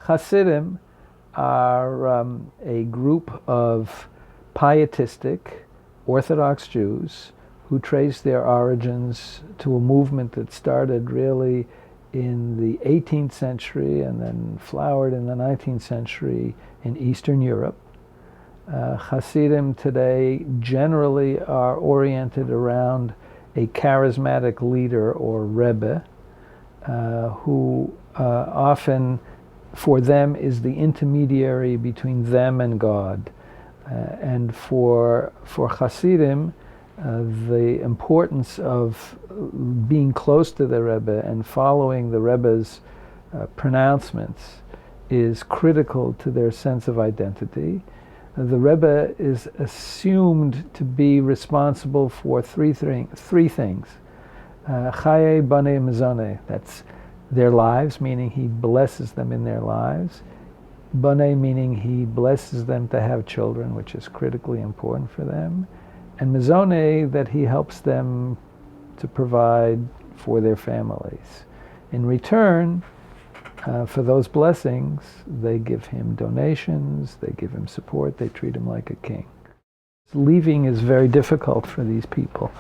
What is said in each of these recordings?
Hasidim are a group of pietistic Orthodox Jews who trace their origins to a movement that started really in the 18th century and then flowered in the 19th century in Eastern Europe. Hasidim today generally are oriented around a charismatic leader or Rebbe, who often for them is the intermediary between them and God. And for Hasidim, the importance of being close to the Rebbe and following the Rebbe's pronouncements is critical to their sense of identity. The Rebbe is assumed to be responsible for three things. Chaye Bane Mezone, that's their lives, meaning he blesses them in their lives. Bane, meaning he blesses them to have children, which is critically important for them. And Mezone, that he helps them to provide for their families. In return, for those blessings, they give him donations, they give him support, they treat him like a king. Leaving is very difficult for these people.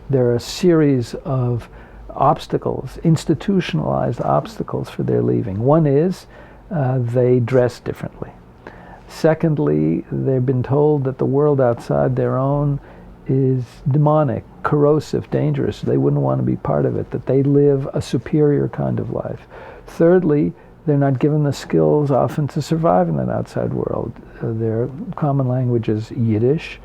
There are a series of obstacles, institutionalized obstacles for their leaving. One is they dress differently. Secondly, they've been told that the world outside their own is demonic, corrosive, dangerous. They wouldn't want to be part of it, that they live a superior kind of life. Thirdly, they're not given the skills often to survive in that outside world. Their common language is Yiddish.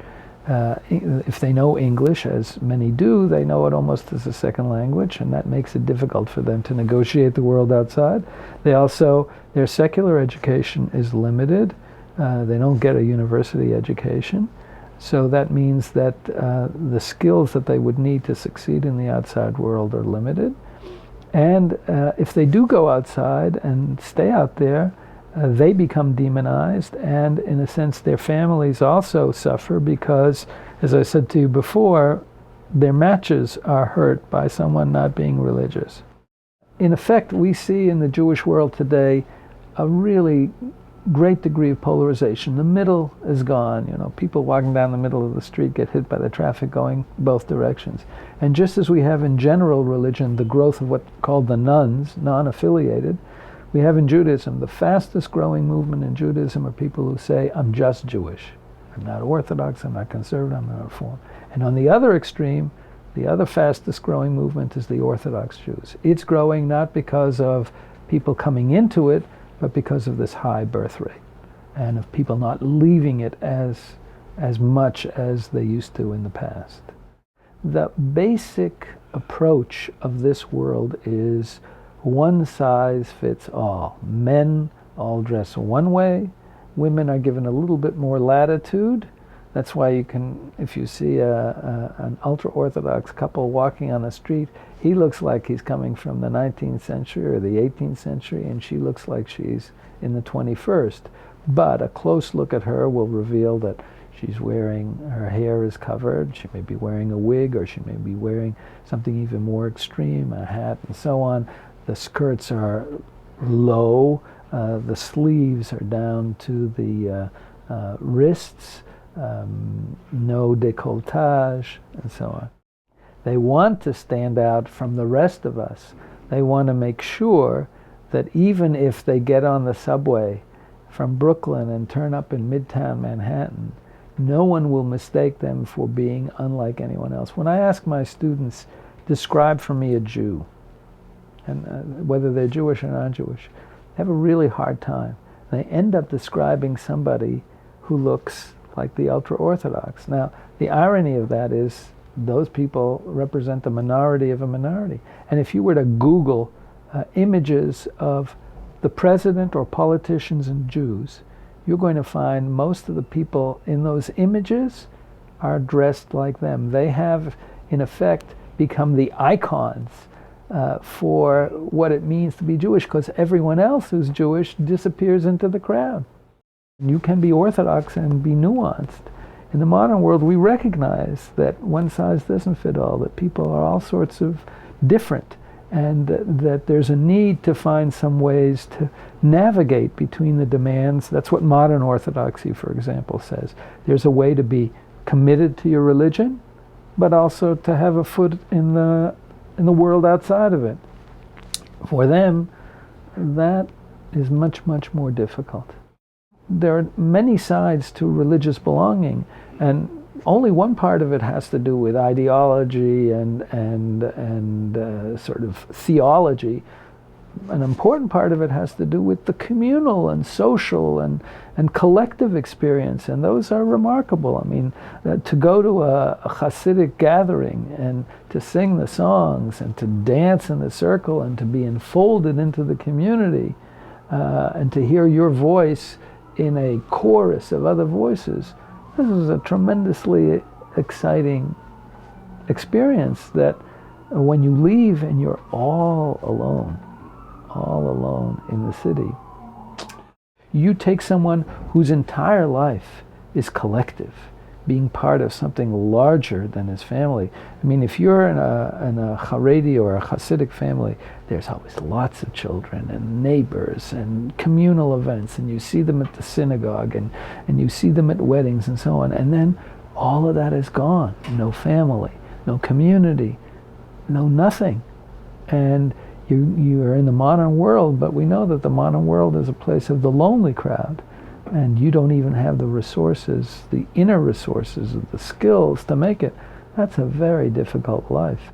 If they know English, as many do, they know it almost as a second language, and that makes it difficult for them to negotiate the world outside. Their secular education is limited. They don't get a university education. So that means that the skills that they would need to succeed in the outside world are limited. And if they do go outside and stay out there, they become demonized, and in a sense their families also suffer because, as I said to you before, their matches are hurt by someone not being religious. In effect, we see in the Jewish world today a really great degree of polarization. The middle is gone. People walking down the middle of the street get hit by the traffic going both directions. And just as we have in general religion the growth of what's called the nones, non-affiliated, we have in Judaism, the fastest growing movement in Judaism are people who say, I'm just Jewish. I'm not Orthodox, I'm not conservative, I'm not Reform. And on the other extreme, the other fastest growing movement is the Orthodox Jews. It's growing not because of people coming into it, but because of this high birth rate and of people not leaving it as much as they used to in the past. The basic approach of this world is one size fits all. Men all dress one way. Women are given a little bit more latitude. That's why you can, if you see an ultra-Orthodox couple walking on the street, he looks like he's coming from the 19th century or the 18th century, and she looks like she's in the 21st. But a close look at her will reveal that she's her hair is covered, she may be wearing a wig, or she may be wearing something even more extreme, a hat and so on. The skirts are low, the sleeves are down to the wrists, no décolletage, and so on. They want to stand out from the rest of us. They want to make sure that even if they get on the subway from Brooklyn and turn up in Midtown Manhattan, no one will mistake them for being unlike anyone else. When I ask my students, describe for me a Jew, and whether they're Jewish or non-Jewish, they have a really hard time. They end up describing somebody who looks like the ultra-Orthodox. Now, the irony of that is those people represent the minority of a minority. And if you were to Google images of the president or politicians and Jews, you're going to find most of the people in those images are dressed like them. They have, in effect, become the icons for what it means to be Jewish, because everyone else who's Jewish disappears into the crowd. You can be Orthodox and be nuanced. In the modern world, we recognize that one size doesn't fit all, that people are all sorts of different. and that there's a need to find some ways to navigate between the demands. That's what modern Orthodoxy, for example, says. There's a way to be committed to your religion, but also to have a foot in the world outside of it. For them, that is much, much more difficult. There are many sides to religious belonging, and only one part of it has to do with ideology and sort of theology. An important part of it has to do with the communal and social and collective experience, and those are remarkable. I mean, to go to a Hasidic gathering and to sing the songs and to dance in the circle and to be enfolded into the community and to hear your voice in a chorus of other voices, this is a tremendously exciting experience that when you leave and you're all alone in the city, you take someone whose entire life is collective, being part of something larger than his family. I mean, if you're in a Haredi or a Hasidic family, there's always lots of children and neighbors and communal events, and you see them at the synagogue and you see them at weddings and so on. And then all of that is gone. No family, no community, no nothing. And you are in the modern world, but we know that the modern world is a place of the lonely crowd, and you don't even have the resources, the inner resources, the skills to make it. That's a very difficult life.